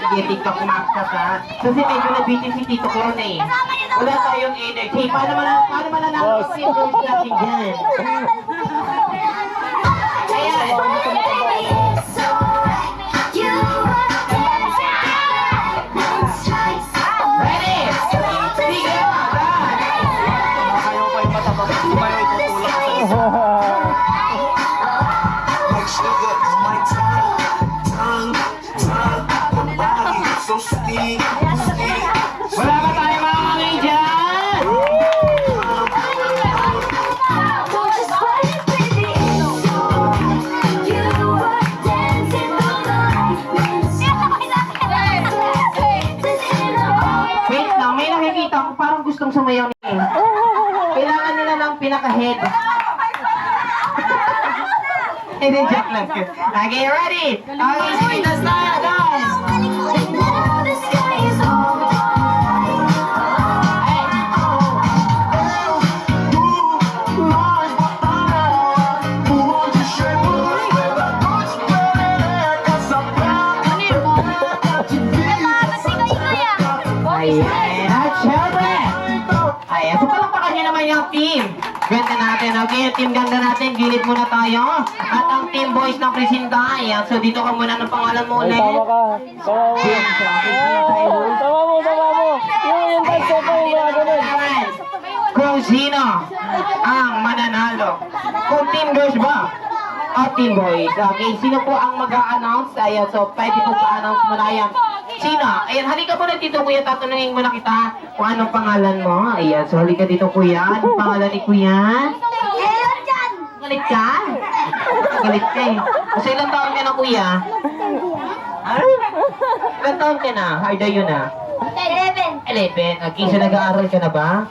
Sige, TikTok max ka ha. Kasi medyo nabitin si Tito Clown eh. Wala tayong energy. Paano mananalo si Team Girls natin dyan? Ayan. Ready? Sige, Ayaw pa yung matabang. Sumayo itutulak sa isa. Like sugar is my tongue. Body so sweet. wala ba tayo mga kami dyan? Wait lang, may nakikita ko parang gustong sumayaw ni Kim. Kailangan nila ng pinaka-head. Hindi, joke lang. Okay, ready? Okay, sige, that's na, guys. Ayan, at syempre. Ayan, so palakpakan nyo naman yung team. Ganda natin, okay? Yung team ganda natin, gilid muna tayo. At ang team boys ng Presinta, ayan. So dito ka muna ng pangalan mo ulit. Tama ka. Tama mo. Yung basta ko yung mga ganun. Kung sino ang mananalo. Kung team girls ba? O team boys. Okay, sino po ang mag-a-announce? Ayan, so pwede po pa-announce mo na yan. Sino? Ayan, halika muna dito kuya, tatanungin mo na kita kung anong pangalan mo. Ayan, so halika dito kuya. Anong pangalan ni kuya? Galit ka? Galit ka eh. Kasi ilang taon ka na kuya? Ilang taon ka na? How old are you na? 11. Okay, so nag-aaral ka na ba?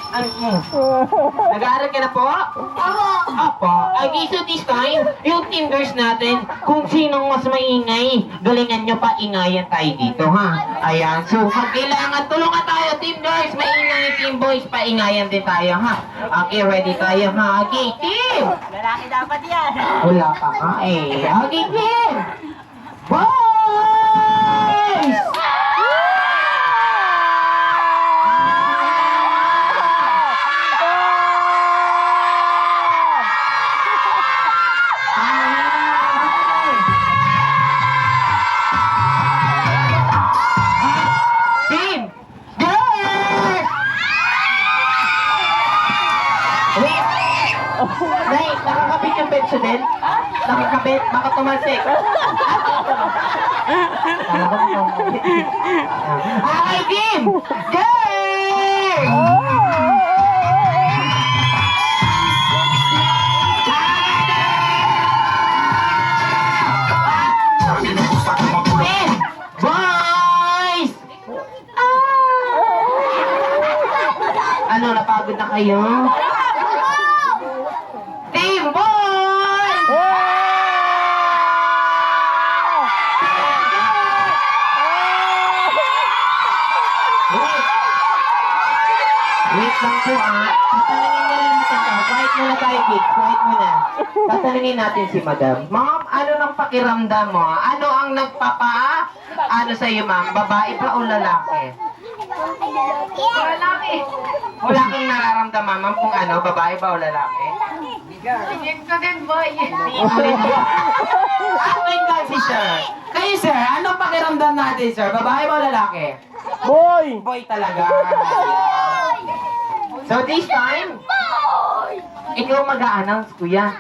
Nag-aaral ka na po? Opo. Okay, so this time, yung team girls natin, kung sinong mas maingay, galingan nyo pa, ingayan tayo dito, ha? Ayan, so pag kailangan, tulungan tayo, team girls, maingay, team boys, paingayan din tayo, ha? Okay, ready tayo, ha? Okay, team! Lalaki dapat yan. Wala pa nga eh. Okay, team! Boys! Team! Girls! Wait! Wait, nakakabit yung petso din? Nakakabit, baka tumalsik. Okay, team! Girls! Team! Boys! Ano, napagod na kayo? Team Boys! Wait lang po tatanungin mo lang natin to. Quiet muna tayo, kids. Quiet muna. Tatanungin natin si Madam. Ma'am, ano nang pakiramdam mo? Ano ang ano sa'yo, ma'am? Babae pa o lalaki? Wala kang nararamdaman, ma'am, kung ano, babae ba o lalaki? Tingin ko din, boy. Wait lang si sir. Kayo, sir, anong pakiramdam natin, sir? Babae ba o lalaki? Boy! Boy talaga. So this time, ikaw mag-a-announce, kuya.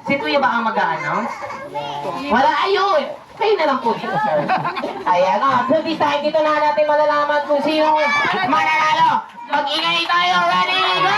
Si kuya ba ang mag-a-announce? Wala, ayun! Kayo na lang po dito, sir. Ayan, so this time, dito na natin malalaman kung sino mananalo. Mag-ingay tayo, ready, go!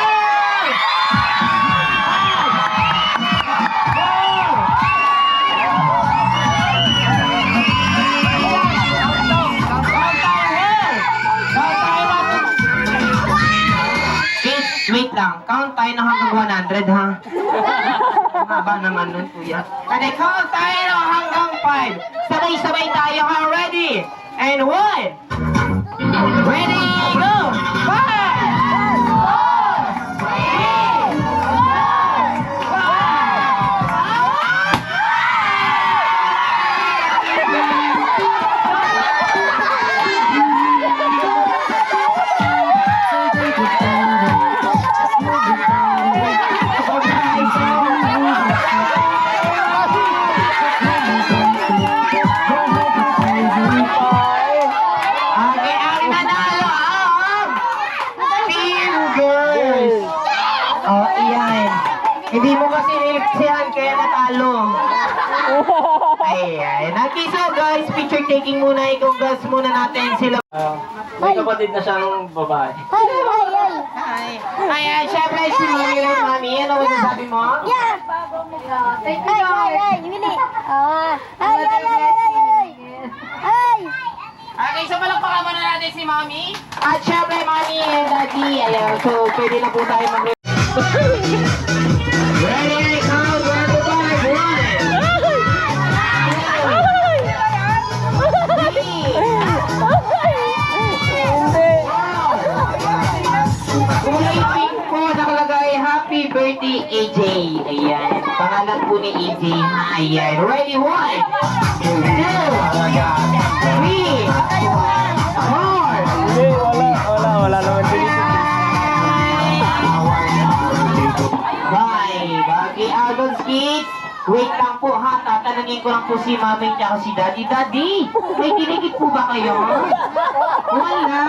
Wait lang, count tayo na hanggang 100 ha. Ang haba naman nun, kuya. And I count tayo na hanggang 5. Sabay-sabay tayo ha, ready? And 1. Ready, go! 5! guys, picture taking muna. I-congrats muna natin sila. May kapatid na siyang babae. Ayan, syempre si Mami Ray, Mami. Ano ang sabi mo? Thank you, Lord. Okay, so palakpakan muna natin si Mami. At syempre, Mami and Daddy. Ayan, so pwede na po tayo mag- Ready, count, 1 to 5, 1. Kulay pink po, nakalagay, Happy Birthday, AJ. Ayan, pangalan po ni AJ. Ayan, ready, 1, 2, 3, 4. Hindi, wala naman din. Bye! Bagay Albans Kids! Wait lang po ha, tatanungin ko lang po si Mami at si Daddy. Daddy, may kinikit po ba kayo? Wala!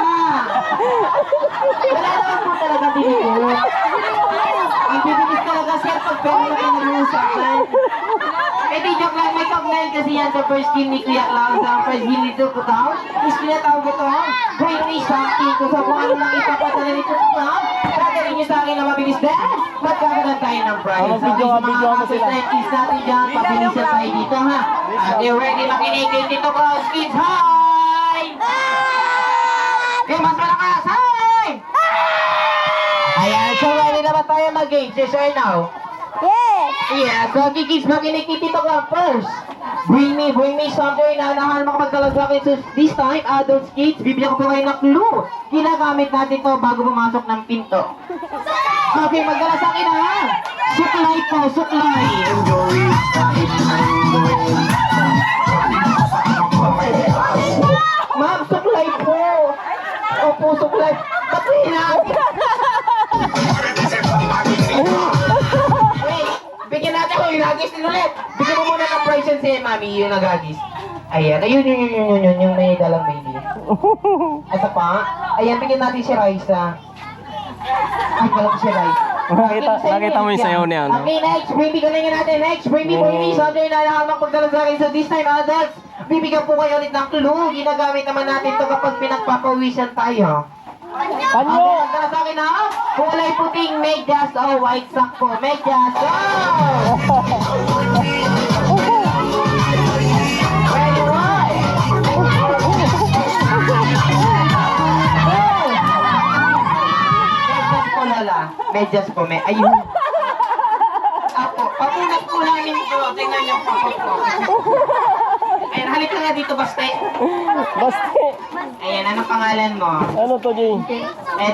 Wala naman po talaga dinikit. Ang bibilis talaga sir pag pwede na kayo nag-uusapan. Eh di joke lang, may kaugnayan kasi yan sa first game ni Kuya Klaus. Ang first game nito ko tao. Is pinatawag ko to. Brainy something ko sa kung ano lang ipapadala nito ko tao. Dadalhin niyo sa akin na mabilis din. Magkakaroon tayo ng prize. Video mo sila. Is natin dyan, pabilisan tayo dito ha. At you're ready makinig dito Klaus Kids. Hi! Okay, mas malakas. Hi! Ayan, so ready naman tayo mag-game. Sir now. Yeah, so kids, makinig dito ka first. Bring me something na nahan makapagdala sa akin. So this time, adults kids, bibigyan ko po kayo ng clue. Ginagamit natin to bago pumasok ng pinto. Okay, magdala sa akin ha. Suklay po, suklay. Ma'am, suklay po. Opo, suklay. Pati na. Bigyan natin ako yung nagis din ulit. Bigyan mo muna ng prize yan si Mami, yung nagagis. Ayan, ayun, yung may dalang baby. Ito pa. Ayan, bigyan natin si Raisa. Ay, pala si Raisa. Nakita mo yung sayaw niya, no? Okay, next. Bibigyan natin. Next. Bring me. Sunday na nakamak pagdala sa akin. So this time, adults, bibigyan po kayo ulit ng clue. Ginagamit naman natin to kapag pinagpapawisan tayo. Panyo! Okay, magdala sa akin ha. Kulay puting medyas. Oh, white sock po. Medyas. Oh! Ready, one. Medyas po, Lola. Medyas po. Ayun. Apo. Papunat po namin ito. Tingnan niyo po. Ayan, halika nga dito, Baste. Basta. Ayan, anong pangalan mo? Ano to, Jay?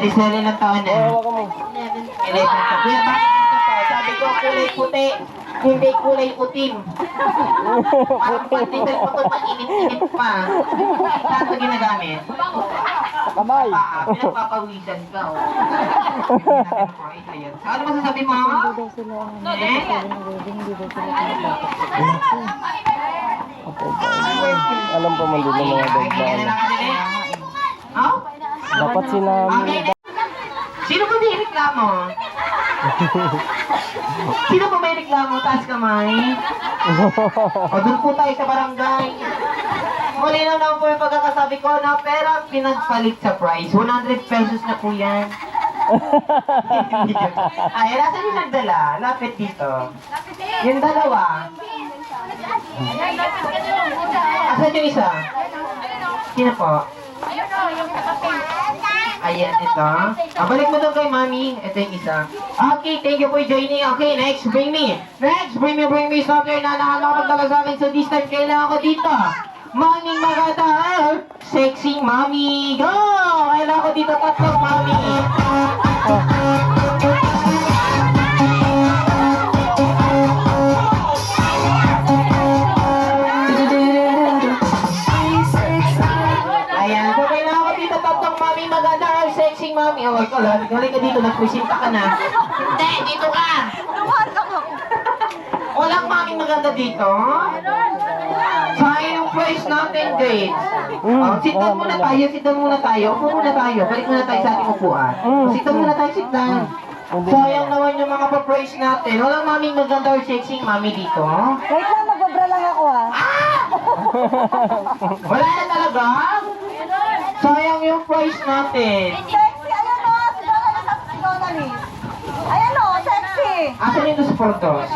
Di sila ng taon na. Hawakan mo. Kuya, bakit ito to? Sabi ko, kulay puti. Hindi kulay utim. Parang pantigal pa ito, mainit-init pa. Saan ito ginagamit? Kamay. Pinagpapawisan ka. Oh. Ayan. So, ano masasabi mo? Eh? Alam pa man din ng mga Ayan na dog. lang kanina. Oh? Dapat sinami. Okay. Sino ba may reklamo? Sino ba may reklamo? Taas kamay. O, doon po tayo sa barangay. Muli na naman po yung pagkakasabi ko na pera pinagpalit sa price. 100 pesos na po yan. Ay, nasa yung nagdala? Lapit dito. Yung dalawa. Asan yung isa? Sino po? Ayan, ito. Balik mo doon kay Mami. Ito yung isa. Okay, thank you for joining. Okay, next, bring me. Next, bring me something na nakapagdala sa akin. So this time, kailangan ko dito. Maming maganda. Sexy Mami. Go! Kailangan ko dito tatlong Mami. Ayan, so kailangan ko dito tatlong Mami maganda. Sexy Mami. Oh, ikaw lang. Galing ka dito. Nagpresenta ka na. Hindi, dito ka. Walang Maming maganda dito. Sayang yung price natin, guys. Oh, sit down muna tayo. Upo muna tayo. Balik muna tayo sa ating upuan. Sit down muna tayo, sit down. Sayang naman yung mga pa-price natin. Walang Maming maganda or sexy Mami dito. Wait lang, magbabra lang ako ha. Wala na talaga? Sayang yung price natin. Sexy, ayan o. Si Donalyn. Ayan o, sexy. Asan yung supporters?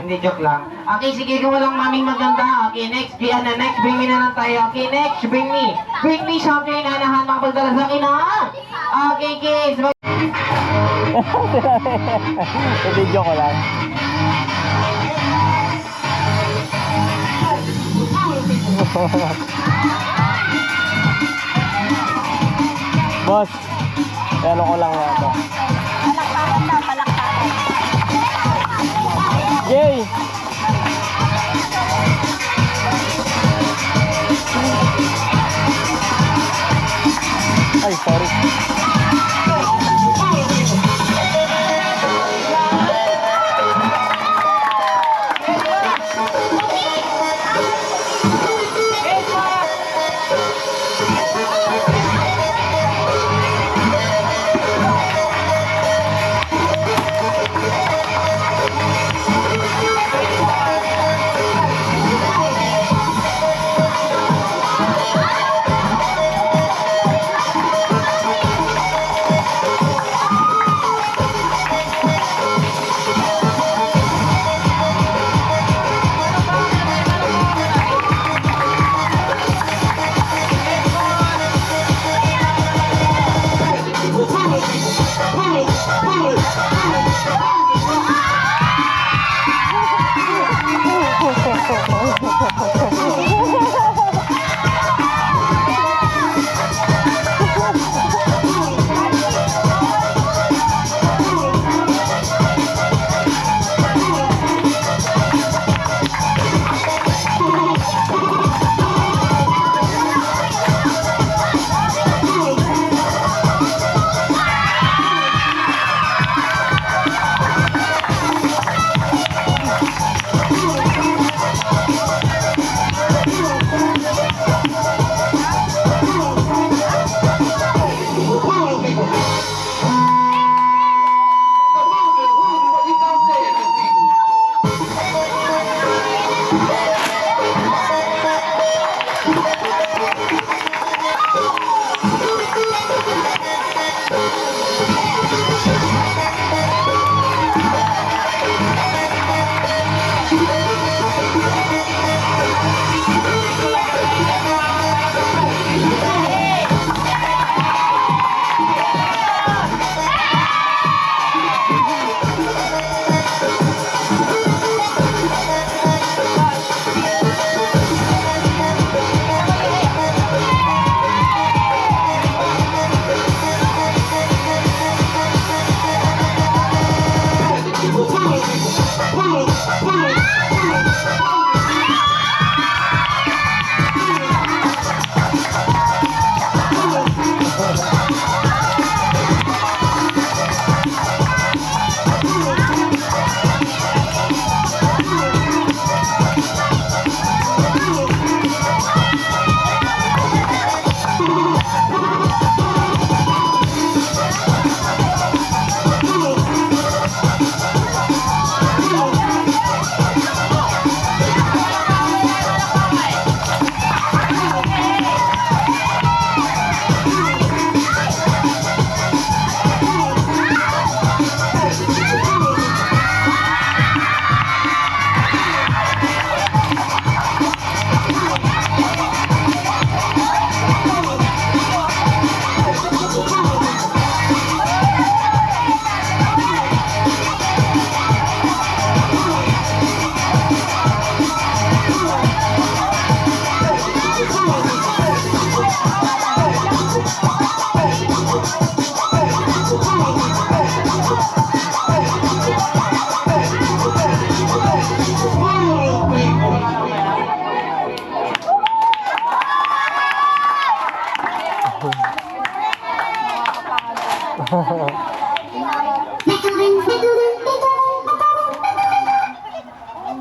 Hindi, joke lang. Okay, sige, kung walang maming maganda. Okay, next, next, bring me na lang tayo. Okay, next, bring me. Bring me siya, okay, nanahan, makapagdala sa akin, ha? Okay, kids. Video ko lang. Boss, ano ko lang na ito. Palakpakan na, palakpakan. Jay! Ay, sorry.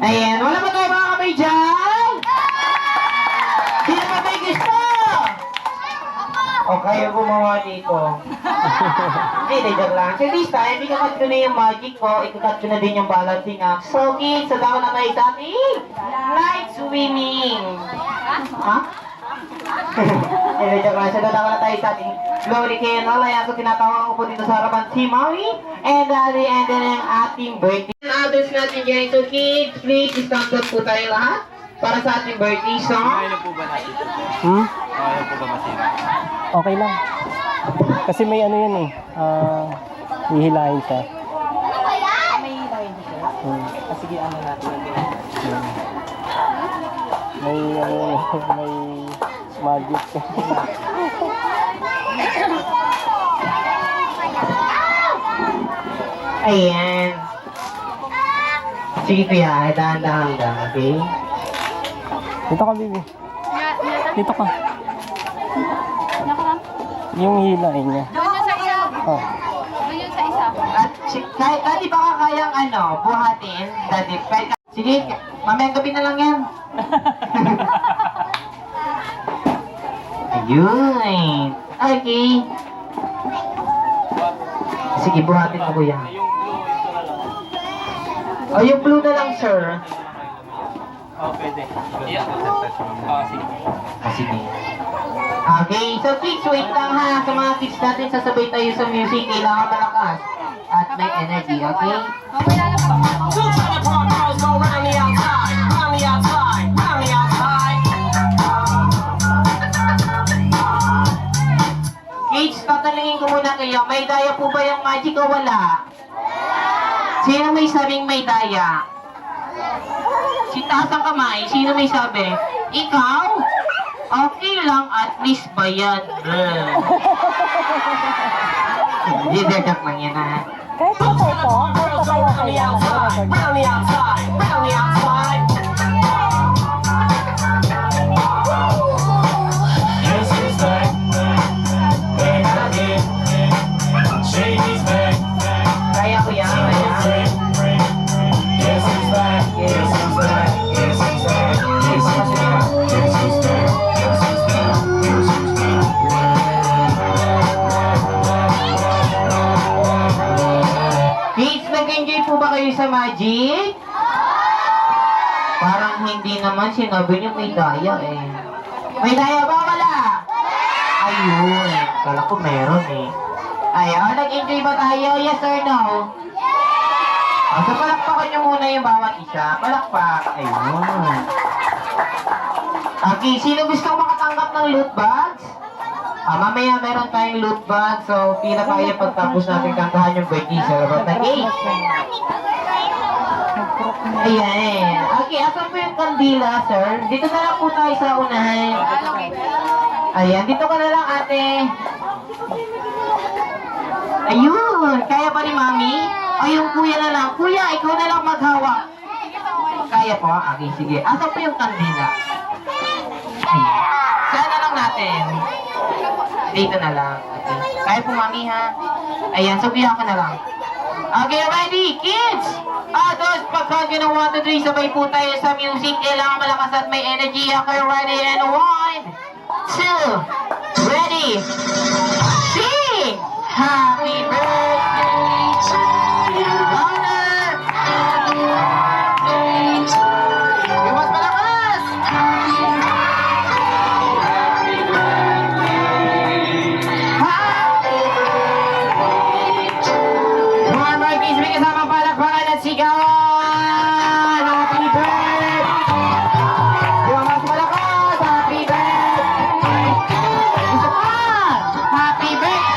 Ayan, wala ba tayo mga kamay dyan? Sino ba tayo gusto? O kayo gumawa dito. Hindi, joke lang. So this time, ikakat ko na yung magic ko, ikakat ko na din yung balancing act. So kids, sadaw na kayo sa ating night swimming. Ha? Hindi, joke lang. Sadaw na tayo sa ating glory candle. Ayan, so tinatawag ko po dito sa harapan si Mami and Daddy and then ang ating birthday. Others natin dyan. So kids, please stand up po tayo lahat para sa ating birthday song. Hmm? Okay lang. Kasi may ano yan eh. Hihilahin siya. Hmm. Sige, ano natin. Hmm. May ano yan eh. May magic. Ayan. Sige kuya, dahan-dahan lang, okay? Dito ka, baby. Dito ka. Yung hilahin niya. Doon yun sa isa. Oh. Doon yun sa isa. At kahit dati baka kayang ano, buhatin, dati, kahit, sige, mamayang gabi na lang yan. Ayun. Okay. Sige, buhatin mo kuya. O, yung blue na lang, sir. Pwede. Sige. Okay, so kids, wait lang ha. Sa mga kids natin, sasabay tayo sa music. Kailangan malakas. At may energy, okay? Mamaya na pa. Two trailer park girls go round the outside, round the outside, round the outside. Kids, tatanungin ko muna kayo. May daya po ba yung magic o wala? Sino may sabing may daya? Si taas ang kamay. Sino may sabi? Ikaw? Okay lang, at least bayad. Hindi, joke lang yan ha. Kahit pa po ito, kahit pa Girls go kayo round the outside, round the outside, round the outside. Yes, he's back, back again. Shady's back, Kaya ko yan, kaya. yes, he's back, yes, he's back, yes, he's back, yes, he's back, yes, he's back, yes, he's back, yes, he's Kids, nag-enjoy po ba kayo sa magic? Parang hindi naman sinabi niyo may daya eh. May daya ba wala? Ayun, kala ko meron eh. Ayun, nag-enjoy ba tayo? Yes or no? So palakpakan niyo muna yung bawat isa. Palakpak. Ayun. Okay, sino gusto makatanggap ng loot bags? Mamaya meron tayong loot bag, so pila tayo pagtapos natin kantahan yung birthday sa labat na cake. Ayan. Okay, asan po yung kandila, sir? Dito na lang po tayo sa unahan. Ayan, dito ka na lang, ate. Ayun, kaya pa ni mami? O yung kuya na lang. Kuya, ikaw na lang maghawak. Kaya po? Okay, sige. Asan po yung kandila? Ayan. Saan na lang natin? Dito na lang. Okay. Kaya po mami ha. Ayan, sabihan ka na lang. Okay, ready? Kids! Those pagka ng 1, 2, 3, sabay po tayo sa music. Kailangan malakas at may energy. Okay, ready? And 1, 2, ready? Sing! Happy birthday to you. Louder! Yung mas malakas! Mga birthdays, may kasamang palakpakan at sigawan! Happy birthday! Yung mas malakas! Happy birthday! Isa pa! Happy birthday!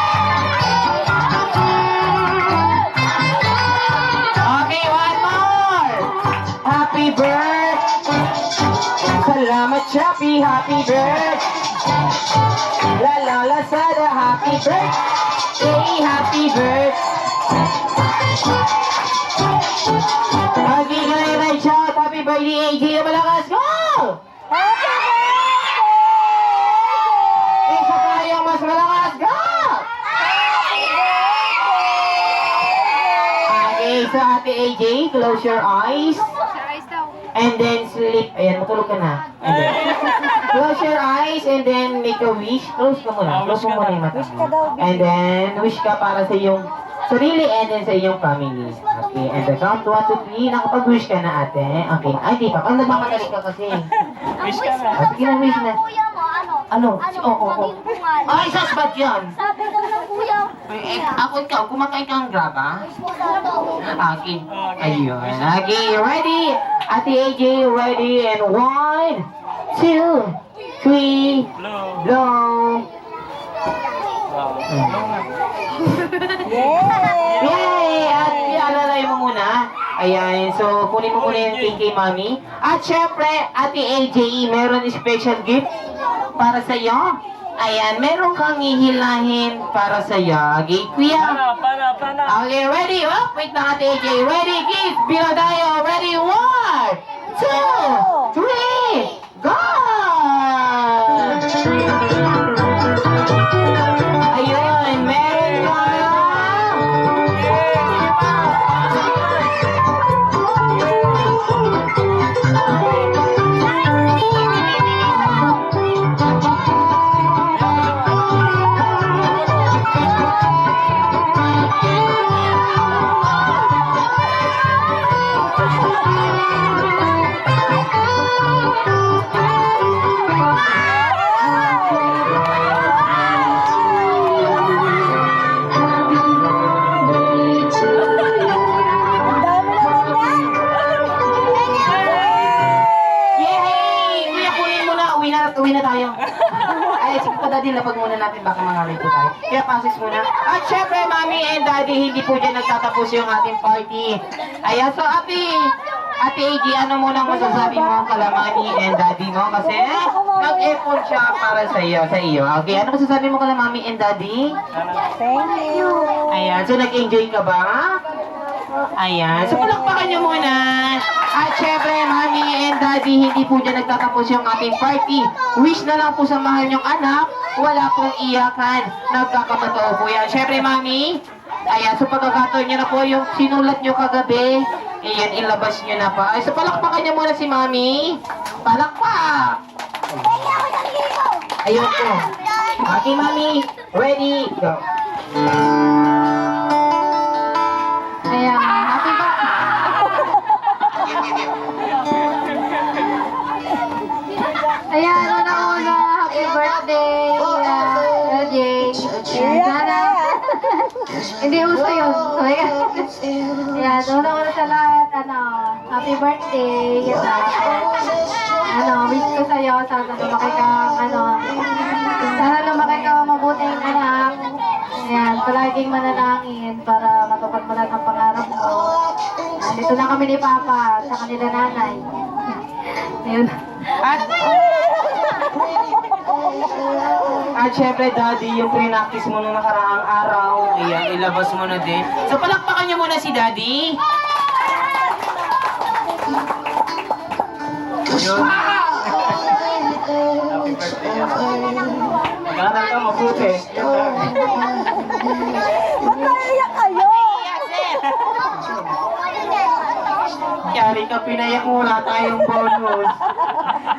Okay, one more! Happy birthday! Salamat, Chappy! Happy birthday! La la la sada! Happy birthday! Happy birthday! Okay, ganun na shout. Happy birthday, AJ. Malakas, go! Happy birthday! Isa pa yung mas malakas, go! Okay, so ate AJ, close your eyes. Sir, eyes daw. And then sleep. Ayan, matulog ka na. And then, Close your eyes and then make a wish. Close ka muna. Close mo muna yung mata. Wish ka daw. And then, wish ka para sa iyong sarili and then sa iyong family. Okay, and the count 1, 2, 3. Nakapag-wish ka na ate. Okay, ay di pa. Pag nagmamadali ka kasi. Wish ka na. Sige na, wish na. Kuya mo, ano? Ano? Oo. Maging bungal. Ay, sasbat yan. Sabi daw ng kuya. Ako ikaw, kumakain ka ng graba? Wish mo daw. Okay. Ayun. Okay, ready? Ate AJ, ready? And 1, 2, 3, blow. Yay! At ialala mo muna. Ayan, so kunin mo muna yung cake kay Mami. At syempre, Ate AJ, meron special gift para sa iyo. Ayan, meron kang hihilahin para sa iyo. Okay, kuya? Pana. Okay, ready? Oh, wait lang Ate AJ. Ready, kids? Bilo tayo. Ready? 1, 2, 3, go! Ayun, meron ka. Ang dami naman yan. Yay! Kuya, kunin mo na. Uwi na tayo. Ay, sige pa daddy, lapag muna natin. Baka mga rito tayo. Kaya pasis muna. At syempre, mami and daddy, hindi po dyan nagtatapos yung ating party. Ayan, so Ate AJ, ano muna ang masasabi mo kala mami and daddy mo? Kasi nag-effort siya para sa iyo. Okay, ano masasabi mo kala mami and daddy? Thank you. Ayan, so nag-enjoy ka ba? Ayan, so palakpakan nyo muna. At syempre, mami and daddy, hindi po dyan nagtatapos yung ating party. Wish na lang po sa mahal nyong anak, wala pong iyakan. Nagkakamatao po yan. Syempre, mami, ayan, so pagkakataon nyo na po yung sinulat nyo kagabi. Ayan, ilabas nyo na pa. Ay, so palakpakan nyo muna si mami. Palakpak! Ayun po. Okay, mami. Ready? Go. Ayan, happy ba? Ayan, una-una, happy birthday, LJ. Sana, hindi uso yun. So, ayan. Ayan, una-una sa lahat, happy birthday. Wish ko sa'yo, sana lumaki kang, sana lumaki kang mabuting anak. Ayan, palaging manalangin para matupad mo lahat ang pangarap mo. Dito na kami ni Papa sa kanila nanay. Ayun. At syempre, Daddy, yung pre-practice mo nung nakaraang araw, ayan, ilabas mo na din. So, palakpakan niyo muna si Daddy. Yun. Mag-aaral ka mabuti. Ba't naiyak kayo? Yari ka, pinayak mo, wala tayong bonus.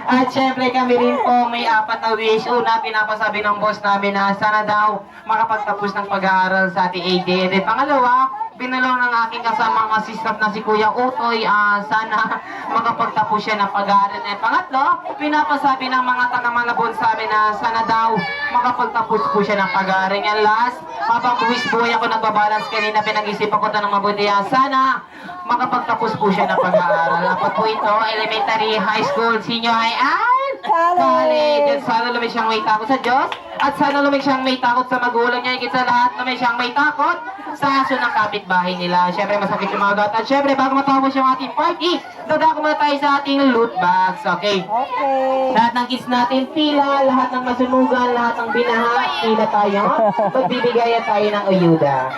At syempre kami rin po may 4 na wish. Una, pinapasabi ng boss namin na sana daw makapagtapos ng pag-aaral sa ating AJ. And then pangalawa, binulong ng aking kasamang assistant na si Kuya Utoy, sana makapagtapos siya ng pag-aaral. And pangatlo, pinapasabi ng mga taga-Malabon sa amin na sana daw makapagtapos po siya ng pag-aaral. And last, habang buwis buhay ako nagbabalance kanina, pinag-isipan ko ito ng mabuti. Sana makapagtapos po siya ng pag-aaral. Dapat po ito, elementary, high school, senior high, and college. At sana lumay siyang may takot sa Diyos. At sana lumay siyang may takot sa magulang niya. Higit sa lahat, lumay siyang may takot sa aso ng kapitbahay nila. Siyempre, masakit yung mga gat. At siyempre, bago matapos yung ating party, dadako muna tayo sa ating loot bags. Okay? Okay. Lahat ng kids natin, pila, lahat ng masunugan, lahat ng binaha, pila tayo. Magbibigay tayo ng ayuda.